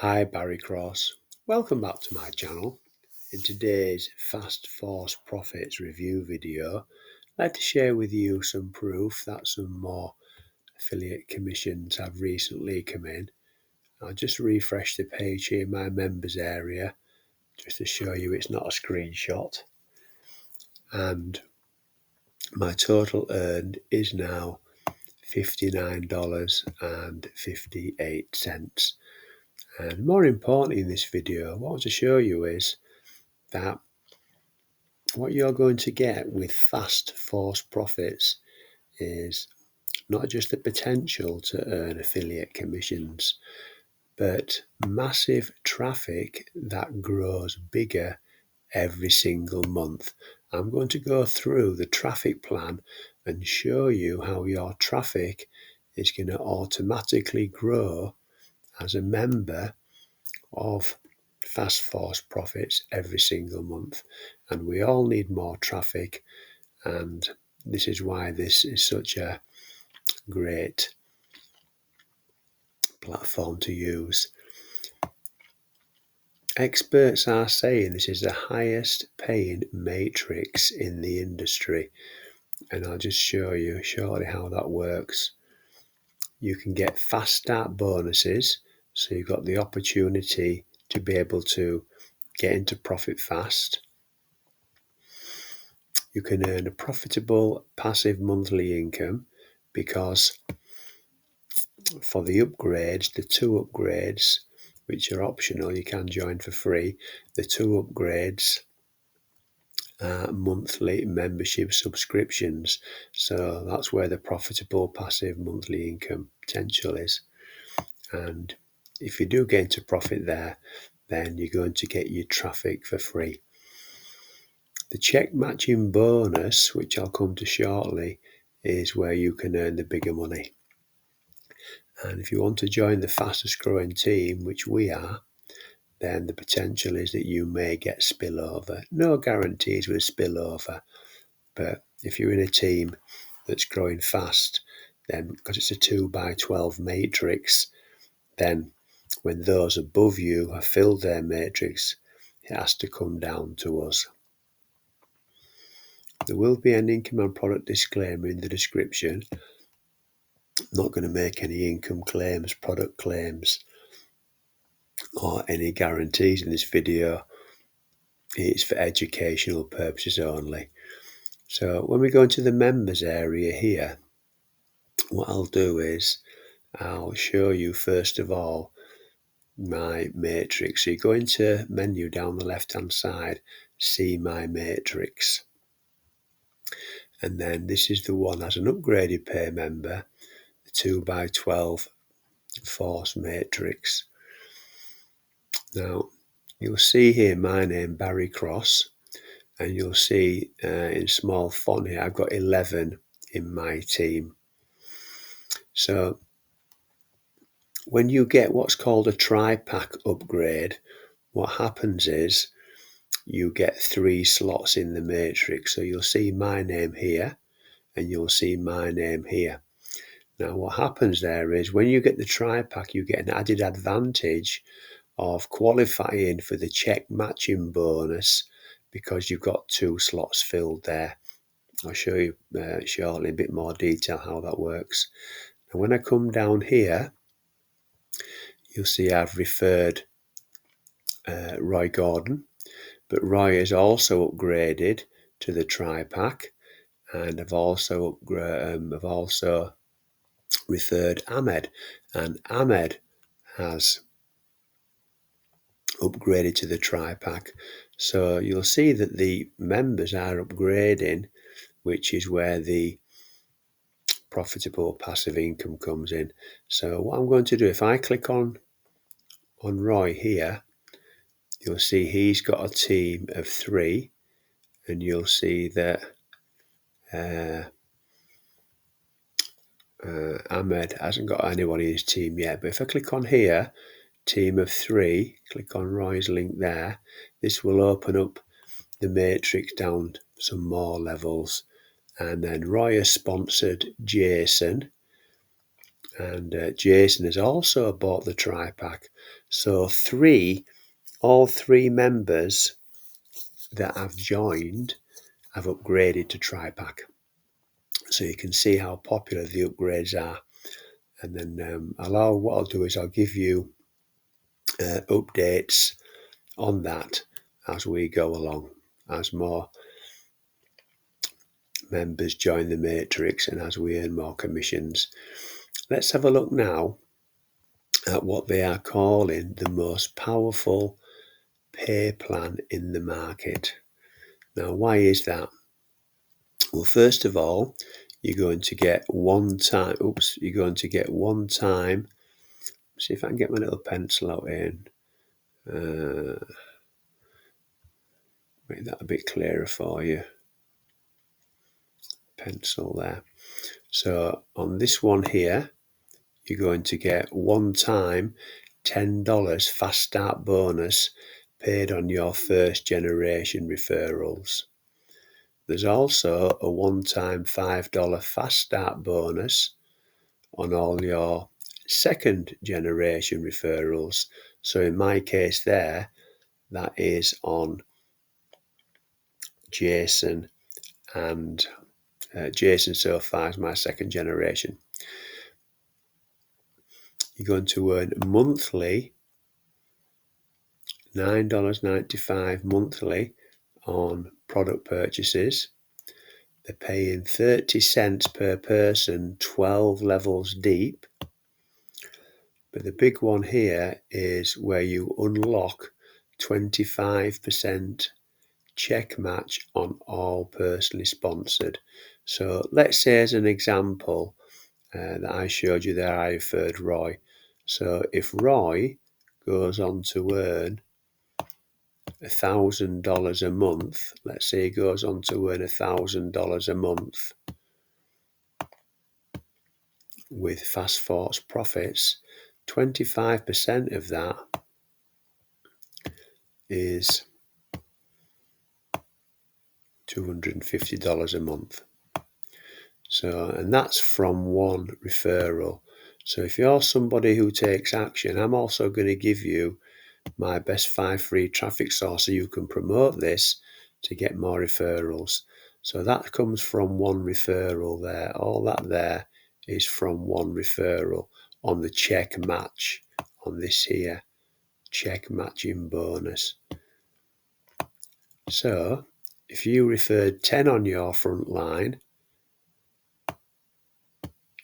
Hi, Barry Cross. Welcome back to my channel. In today's Fast Force Profits review video, I'd like to share with you some proof that some more affiliate commissions have recently come in. I'll just refresh the page here in my members area just to show you it's not a screenshot. And my total earned is now $59.58. And more importantly in this video, what I want to show you is that what you're going to get with fast force profits is not just the potential to earn affiliate commissions, but massive traffic that grows bigger every single month. I'm going to go through the traffic plan and show you how your traffic is going to automatically grow as a member of Fast Force Profits every single month. And we all need more traffic, and this is why this is such a great platform to use. Experts are saying this is the highest paying matrix in the industry, and I'll just show you shortly how that works. You can get fast start bonuses, so you've got the opportunity to be able to get into profit fast. You can earn a profitable passive monthly income because for the upgrades, the 2 upgrades, which are optional, you can join for free. The 2 upgrades are monthly membership subscriptions. So that's where the profitable passive monthly income potential is. And if you do get into profit there, then you're going to get your traffic for free. The check matching bonus, which I'll come to shortly, is where you can earn the bigger money. And if you want to join the fastest growing team, which we are, then the potential is that you may get spillover. No guarantees with spillover, but if you're in a team that's growing fast, then because it's a 2x12 matrix, then when those above you have filled their matrix, it has to come down to us. There will be an income and product disclaimer in the description. I'm not going to make any income claims, product claims, or any guarantees in this video. It's for educational purposes only. So when we go into the members area here, what I'll do is I'll show you first of all my matrix. So you go into menu down the left hand side, see my matrix. And then this is the one as an upgraded pay member, the 2x12 force matrix. Now you'll see here my name, Barry Cross, and you'll see in small font here I've got 11 in my team. So when you get what's called a tri-pack upgrade, what happens is you get 3 slots in the matrix. So you'll see my name here and you'll see my name here. Now what happens there is when you get the tri-pack, you get an added advantage of qualifying for the check matching bonus because you've got 2 slots filled there. I'll show you shortly a bit more detail how that works. And when I come down here, you'll see I've referred Roy Gordon, but Roy is also upgraded to the tri-pack, and I've also referred Ahmed, and Ahmed has upgraded to the tri-pack. So you'll see that the members are upgrading, which is where the profitable passive income comes in. So what I'm going to do, if I click on Roy here, you'll see he's got a team of 3, and you'll see that Ahmed hasn't got anyone in his team yet. But if I click on here, team of 3, click on Roy's link there, this will open up the matrix down some more levels. And then Roy has sponsored Jason, And Jason has also bought the tri-pack. So all three members that have joined have upgraded to tri-pack. So you can see how popular the upgrades are. And then what I'll do is I'll give you updates on that as we go along, as more members join the matrix and as we earn more commissions. Let's have a look now at what they are calling the most powerful pay plan in the market. Now, why is that? Well, first of all, you're going to get one time. You're going to get one time. See if I can get my little pencil out here and make that a bit clearer for you. Pencil there. So on this one here, you're going to get one time $10 fast start bonus paid on your first generation referrals. There's also a one-time $5 fast start bonus on all your second generation referrals. So in my case there, that is on Jason, and Jason so far is my second generation. You're going to earn monthly $9.95 monthly on product purchases. They're paying 30 cents per person, 12 levels deep. But the big one here is where you unlock 25% check match on all personally sponsored. So let's say as an example that I showed you there, I referred Roy. So if Roy goes on to earn $1,000 a month, let's say he goes on to earn $1,000 a month with Fast Force profits, 25% of that is $250 a month. So, and that's from one referral. So if you're somebody who takes action, I'm also going to give you my best 5 free traffic source so you can promote this to get more referrals. So that comes from one referral there. All that there is from one referral on the check match on this here check matching bonus. So if you referred 10 on your front line,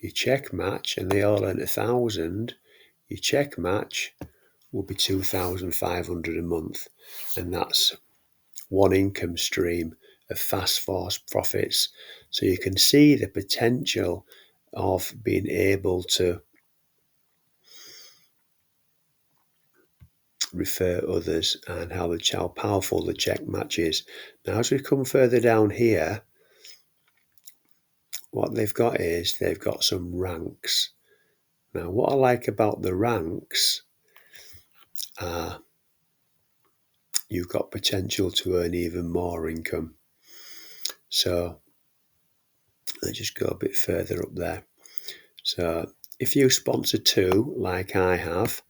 you check match and they all earn 1,000, your check match will be 2,500 a month, and that's one income stream of Fast Force profits. So you can see the potential of being able to refer others and how powerful the check match is. Now, as we come further down here, what they've got is they've got some ranks. Now, what I like about the ranks are you've got potential to earn even more income. So let's just go a bit further up there. So if you sponsor 2, like I have,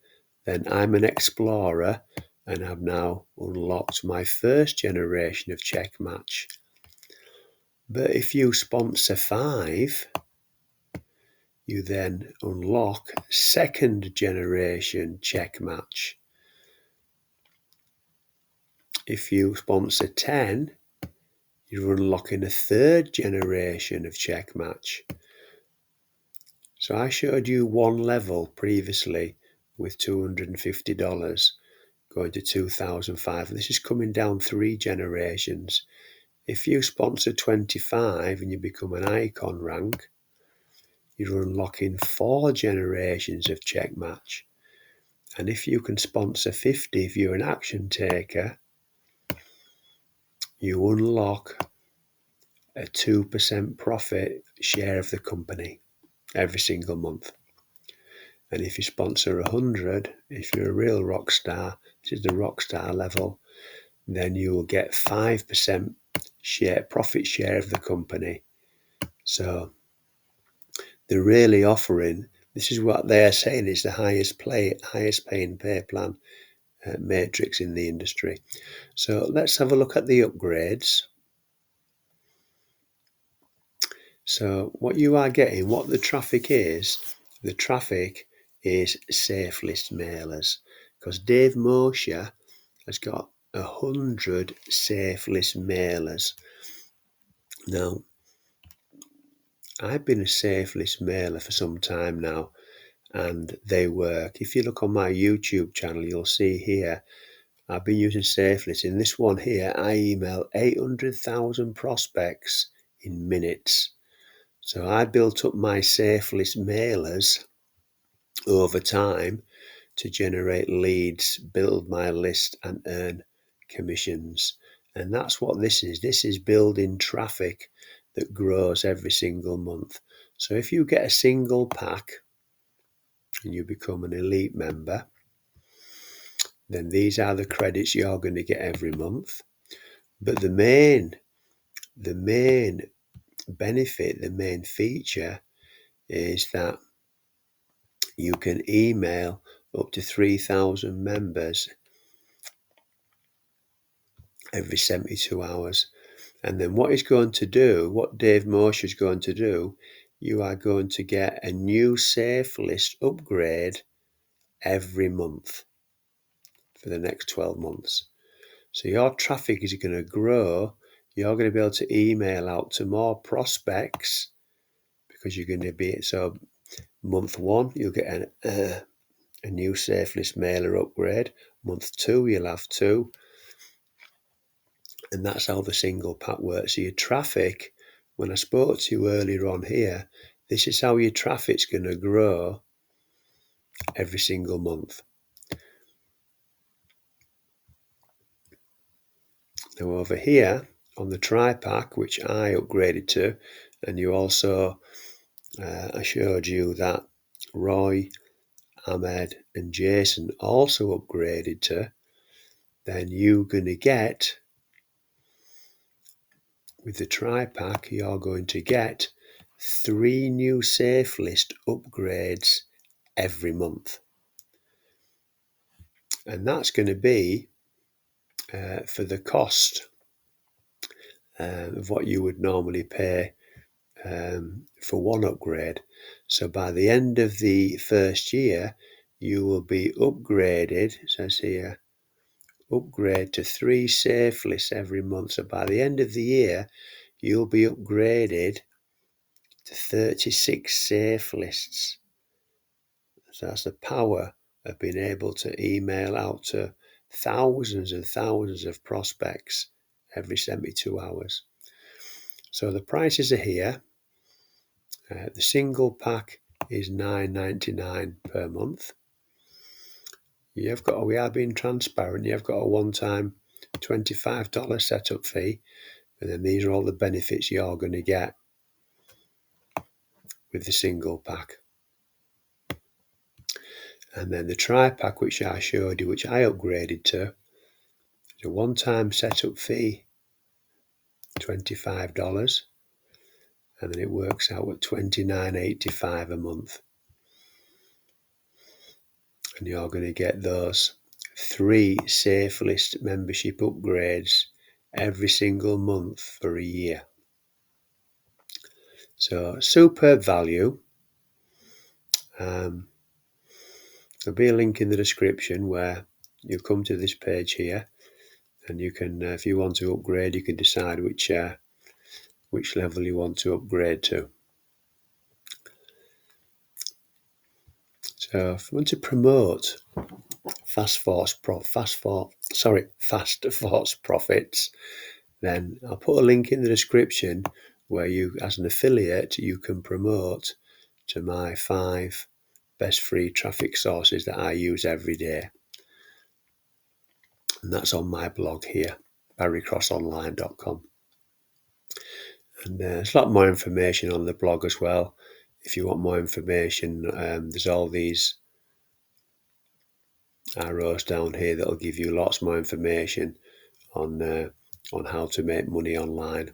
then I'm an explorer and have now unlocked my first generation of check match. But if you sponsor 5, you then unlock second generation check match. If you sponsor 10, you're unlocking a third generation of check match. So I showed you one level previously with $250 going to 2,005. This is coming down 3 generations. If you sponsor 25 and you become an icon rank, you're unlocking 4 generations of check match. And if you can sponsor 50, if you're an action taker, you unlock a 2% profit share of the company every single month. And if you sponsor 100, if you're a real rock star, this is the rock star level, then you will get 5% profit share of the company. So they're really offering This is what they are saying is the highest paying pay plan matrix in the industry. So let's have a look at the upgrades. So what you are getting, what the traffic is safe list mailers, because Dave Mosher has got 100 safe list mailers. Now, I've been a safe list mailer for some time now, and they work. If you look on my YouTube channel, you'll see here, I've been using safe list. In this one here, I email 800,000 prospects in minutes. So I built up my safe list mailers over time to generate leads, build my list, and earn commissions. And that's what this is. This is building traffic that grows every single month. So if you get a single pack and you become an elite member, then these are the credits you're going to get every month. But the main benefit, the main feature is that you can email up to 3,000 members every 72 hours. And then what Dave Mosher is going to do, you are going to get a new safe list upgrade every month for the next 12 months. So your traffic is going to grow. You're going to be able to email out to more prospects because you're going to be, so month one, you'll get a new safe list mailer upgrade. Month two, you'll have two. And that's how the single pack works. So your traffic, when I spoke to you earlier on here, this is how your traffic's going to grow every single month. Now over here on the tri-pack, which I upgraded to, and you also, I showed you that Roy, Ahmed and Jason also upgraded to, then you're going to get, with the tri-pack, you're going to get 3 new safe list upgrades every month. And that's going to be for the cost of what you would normally pay for one upgrade. So by the end of the first year, you will be upgraded, it says here, upgrade to 3 safe lists every month. So by the end of the year, you'll be upgraded to 36 safe lists. So that's the power of being able to email out to thousands and thousands of prospects every 72 hours. So the prices are here. The single pack is $9.99 per month. We are being transparent. You've got a one-time $25 setup fee, and then these are all the benefits you're going to get with the single pack. And then the tri-pack, which I showed you, which I upgraded to, is a one-time setup fee, $25, and then it works out at $29.85 a month. And you're going to get those 3 safe list membership upgrades every single month for a year. So superb value. There'll be a link in the description where you come to this page here, and you can, if you want to upgrade, you can decide which level you want to upgrade to. So if you want to promote fast force profits, then I'll put a link in the description where you, as an affiliate, you can promote to my 5 best free traffic sources that I use every day. And that's on my blog here, barrycrossonline.com. And there's a lot more information on the blog as well. If you want more information, there's all these arrows down here that'll give you lots more information on how to make money online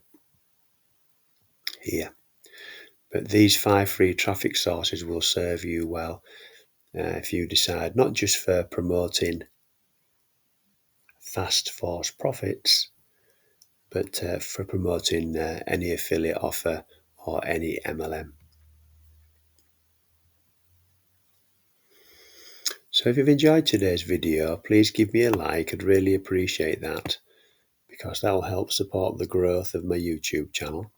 here. But these 5 free traffic sources will serve you well if you decide, not just for promoting fast force profits, but for promoting any affiliate offer or any MLM. So if you've enjoyed today's video, please give me a like. I'd really appreciate that, because that will help support the growth of my YouTube channel.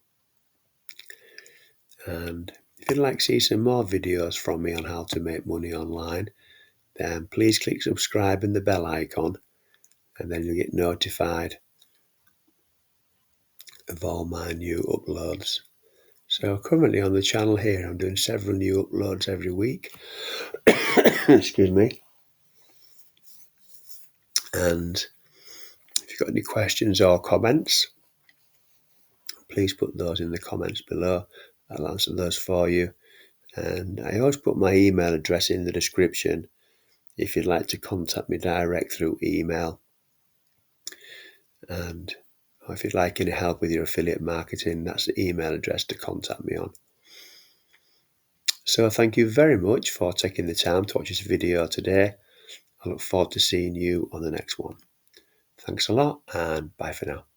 And if you'd like to see some more videos from me on how to make money online, then please click subscribe and the bell icon, and then you'll get notified of all my new uploads. So currently on the channel here, I'm doing several new uploads every week. Excuse me. And if you've got any questions or comments, please put those in the comments below. I'll answer those for you. And I always put my email address in the description if you'd like to contact me direct through email. And if you'd like any help with your affiliate marketing, that's the email address to contact me on. So thank you very much for taking the time to watch this video today. I look forward to seeing you on the next one. Thanks a lot, and bye for now.